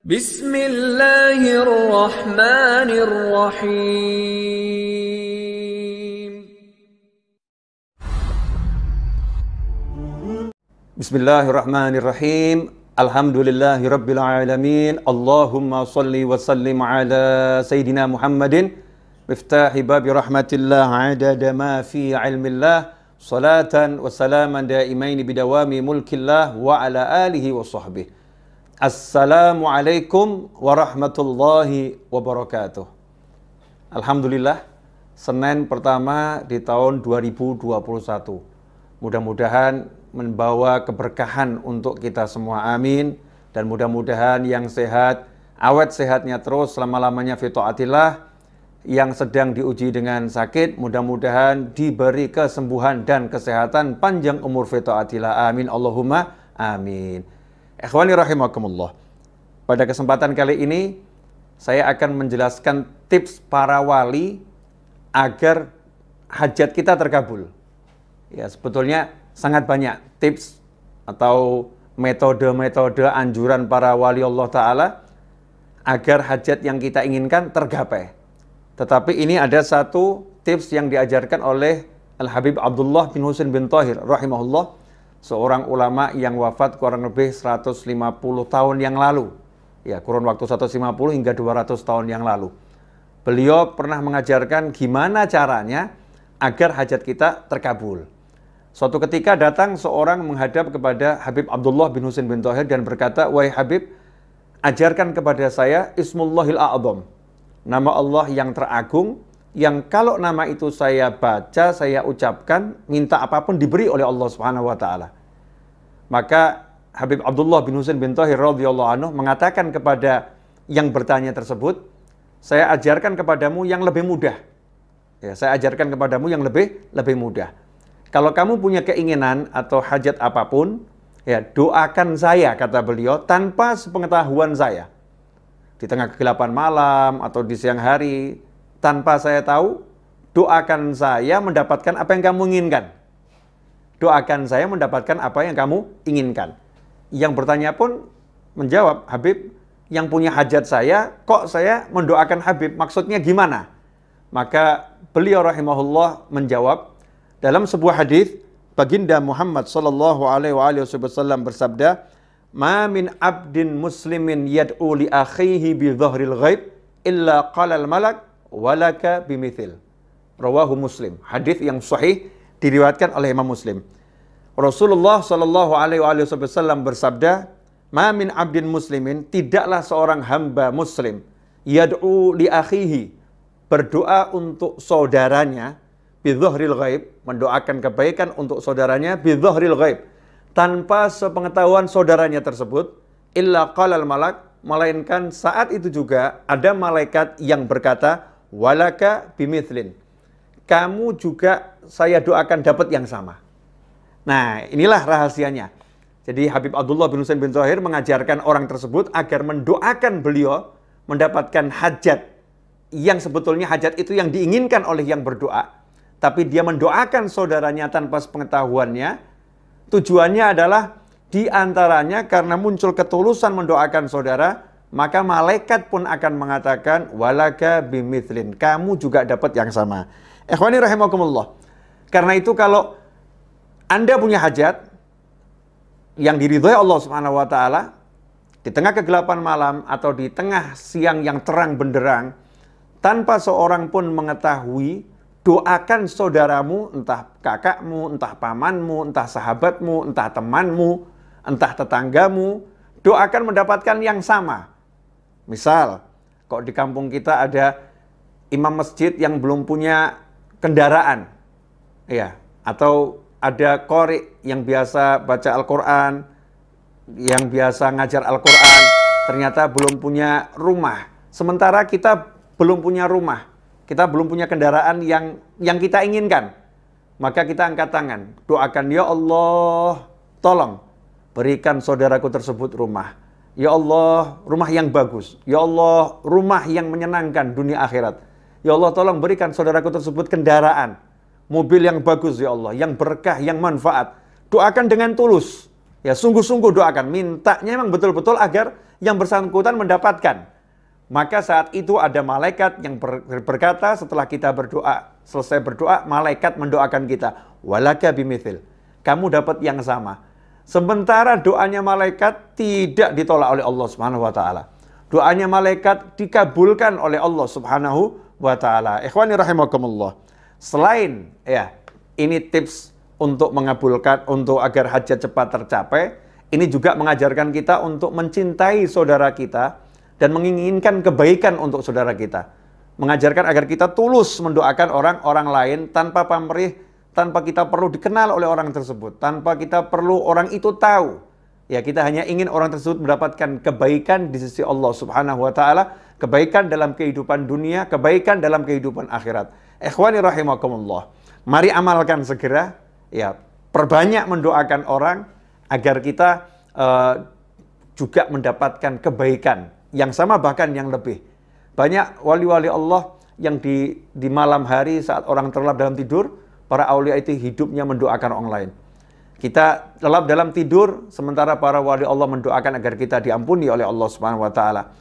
Bismillahirrahmanirrahim. Bismillahirrahmanirrahim. Alhamdulillahirabbil alamin. Allahumma shalli wa sallim ala sayidina Muhammadin miftahi babi rahmatillah adada ma fi ilmillah salatan wa salaman daimaini bidawami mulkillah wa ala alihi wa sahbihi. Assalamualaikum warahmatullahi wabarakatuh. Alhamdulillah, Senin pertama di tahun 2021. Mudah-mudahan membawa keberkahan untuk kita semua, amin. Dan mudah-mudahan yang sehat, awet sehatnya terus selama-lamanya fi taatillah. Yang sedang diuji dengan sakit, mudah-mudahan diberi kesembuhan dan kesehatan, panjang umur fi taatillah, amin. Allahumma amin. Ikhwani rahimakumullah. Pada kesempatan kali ini saya akan menjelaskan tips para wali agar hajat kita terkabul. Ya, sebetulnya sangat banyak tips atau metode-metode anjuran para wali Allah Ta'ala agar hajat yang kita inginkan tergapai. Tetapi ini ada satu tips yang diajarkan oleh Al-Habib Abdullah bin Husain bin Thahir rahimahullah, seorang ulama yang wafat kurang lebih 150 tahun yang lalu. Ya, kurun waktu 150 hingga 200 tahun yang lalu. Beliau pernah mengajarkan gimana caranya agar hajat kita terkabul. Suatu ketika datang seorang menghadap kepada Habib Abdullah bin Husain bin Thahir dan berkata, "Wahai Habib, ajarkan kepada saya Ismullahil A'zam, nama Allah yang teragung, yang kalau nama itu saya baca, saya ucapkan, minta apapun diberi oleh Allah Subhanahu wa Ta'ala." Maka Habib Abdullah bin Husain bin Thahir radhiyallahu anhu mengatakan kepada yang bertanya tersebut, "Saya ajarkan kepadamu yang lebih mudah." Ya, saya ajarkan kepadamu yang lebih mudah. Kalau kamu punya keinginan atau hajat apapun, ya doakan saya, kata beliau, tanpa sepengetahuan saya. Di tengah kegelapan malam atau di siang hari, tanpa saya tahu, doakan saya mendapatkan apa yang kamu inginkan. Doakan saya mendapatkan apa yang kamu inginkan. Yang bertanya pun menjawab, "Habib, yang punya hajat saya, kok saya mendoakan Habib? Maksudnya gimana?" Maka beliau rahimahullah menjawab, dalam sebuah hadis, Baginda Muhammad sallallahu alaihi wasallam bersabda, "Ma min abdin muslimin yad'u li akhihi bi dhahril ghaib illa qala al malak walaka bimithil." Rawahu Muslim. Hadis yang sahih diriwayatkan oleh Imam Muslim. Rasulullah sallallahu alaihi wasallam bersabda, "Ma min abdin muslimin," tidaklah seorang hamba muslim, yad'u li akhihi, berdoa untuk saudaranya, bidzahril ghaib, mendoakan kebaikan untuk saudaranya, bidzahril ghaib, tanpa sepengetahuan saudaranya tersebut, illa qalal malak, melainkan saat itu juga ada malaikat yang berkata, walaka bimithlin, kamu juga saya doakan dapat yang sama. Nah, inilah rahasianya. Jadi Habib Abdullah bin Husain bin Thahir mengajarkan orang tersebut agar mendoakan beliau mendapatkan hajat yang sebetulnya hajat itu yang diinginkan oleh yang berdoa, tapi dia mendoakan saudaranya tanpa sepengetahuannya. Tujuannya adalah diantaranya karena muncul ketulusan mendoakan saudara, maka malaikat pun akan mengatakan walaka bimithlin, kamu juga dapat yang sama. Ikhwani rahimakumullah. Karena itu kalau Anda punya hajat yang diridhoi Allah Subhanahu wa Ta'ala, di tengah kegelapan malam atau di tengah siang yang terang benderang, tanpa seorang pun mengetahui, doakan saudaramu, entah kakakmu, entah pamanmu, entah sahabatmu, entah temanmu, entah tetanggamu, doakan mendapatkan yang sama. Misal, kok di kampung kita ada imam masjid yang belum punya kendaraan, ya, atau ada qori yang biasa baca Al-Quran, yang biasa ngajar Al-Quran, ternyata belum punya rumah. Sementara kita belum punya rumah, kita belum punya kendaraan yang kita inginkan. Maka kita angkat tangan, doakan, ya Allah, tolong berikan saudaraku tersebut rumah. Ya Allah, rumah yang bagus. Ya Allah, rumah yang menyenangkan dunia akhirat. Ya Allah, tolong berikan saudaraku tersebut kendaraan, mobil yang bagus ya Allah, yang berkah, yang manfaat. Doakan dengan tulus. Ya, sungguh-sungguh doakan. Mintanya memang betul-betul agar yang bersangkutan mendapatkan. Maka saat itu ada malaikat yang berkata setelah kita berdoa, selesai berdoa, malaikat mendoakan kita. Walaka bimithil. Kamu dapat yang sama. Sementara doanya malaikat tidak ditolak oleh Allah Subhanahu wa taala. Doanya malaikat dikabulkan oleh Allah Subhanahu wa taala. Ikhwani rahimakumullah. Selain ini tips untuk mengabulkan, untuk agar hajat cepat tercapai, ini juga mengajarkan kita untuk mencintai saudara kita dan menginginkan kebaikan untuk saudara kita. Mengajarkan agar kita tulus mendoakan orang-orang lain tanpa pamrih, tanpa kita perlu dikenal oleh orang tersebut, tanpa kita perlu orang itu tahu. Ya, kita hanya ingin orang tersebut mendapatkan kebaikan di sisi Allah Subhanahu wa taala, kebaikan dalam kehidupan dunia, kebaikan dalam kehidupan akhirat. Ikhwani rahimakumullah. Mari amalkan segera. Ya, perbanyak mendoakan orang agar kita juga mendapatkan kebaikan yang sama bahkan yang lebih. Banyak wali-wali Allah yang di malam hari saat orang terlelap dalam tidur, para aulia itu hidupnya mendoakan orang lain. Kita terlelap dalam tidur sementara para wali Allah mendoakan agar kita diampuni oleh Allah Subhanahu wa taala.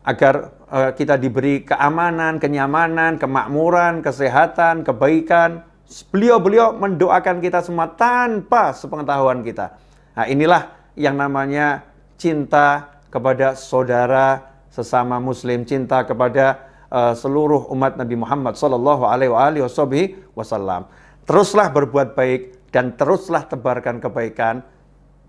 Agar kita diberi keamanan, kenyamanan, kemakmuran, kesehatan, kebaikan. Beliau-beliau mendoakan kita semua tanpa sepengetahuan kita. Nah, inilah yang namanya cinta kepada saudara sesama muslim, cinta kepada seluruh umat Nabi Muhammad sallallahu alaihi wasallam. Teruslah berbuat baik dan teruslah tebarkan kebaikan.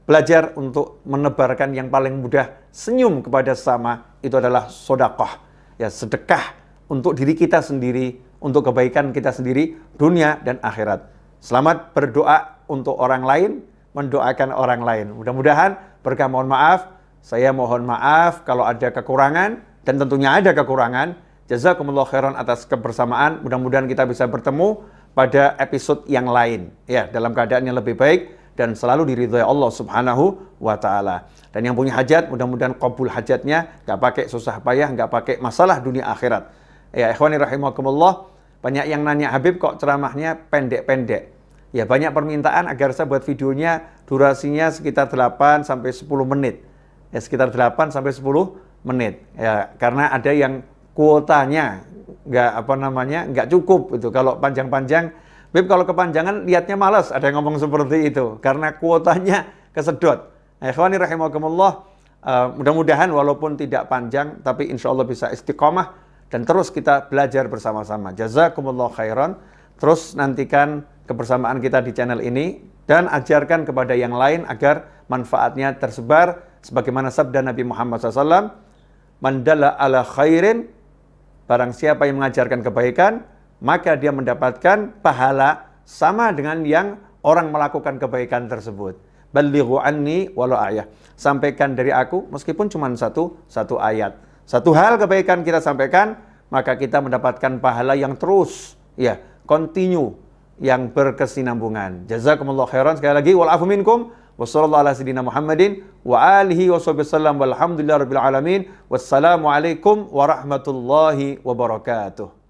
Belajar untuk menebarkan yang paling mudah, senyum kepada sesama, itu adalah sedekah. Ya, sedekah untuk diri kita sendiri, untuk kebaikan kita sendiri, dunia dan akhirat. Selamat berdoa untuk orang lain, mendoakan orang lain. Mudah-mudahan berkah. Mohon maaf, saya mohon maaf kalau ada kekurangan, dan tentunya ada kekurangan. Jazakumullah khairan atas kebersamaan. Mudah-mudahan kita bisa bertemu pada episode yang lain, ya, dalam keadaan yang lebih baik dan selalu diridhai Allah Subhanahu wa taala. Dan yang punya hajat, mudah-mudahan qabul hajatnya, nggak pakai susah payah, nggak pakai masalah dunia akhirat. Ya, ikhwani rahimakumullah, banyak yang nanya, Habib kok ceramahnya pendek-pendek? Ya, banyak permintaan agar saya buat videonya durasinya sekitar 8 sampai 10 menit. Ya, sekitar 8 sampai 10 menit. Ya, karena ada yang kuotanya nggak cukup itu. Kalau panjang-panjang, Habib kalau kepanjangan lihatnya malas, ada yang ngomong seperti itu karena kuotanya kesedot. Ikhwani rahimakumullah, mudah-mudahan walaupun tidak panjang tapi insya Allah bisa istiqomah dan terus kita belajar bersama-sama. Jazakumullah khairan. Terus nantikan kebersamaan kita di channel ini dan ajarkan kepada yang lain agar manfaatnya tersebar sebagaimana sabda Nabi Muhammad SAW, man dalla ala khairin, barang siapa yang mengajarkan kebaikan maka dia mendapatkan pahala sama dengan yang orang melakukan kebaikan tersebut. Ballighu anni walau ayah, sampaikan dari aku meskipun cuma satu ayat. Satu hal kebaikan kita sampaikan, maka kita mendapatkan pahala yang terus, ya, continue, yang berkesinambungan. Jazakumullah khairan. Sekali lagi, wal afu minkum, wa sallallahu ala sayyidina Muhammadin wa alihi wa sahbihi wasallam, walhamdulillahi rabbil alamin. Wassalamu alaikum warahmatullahi wabarakatuh.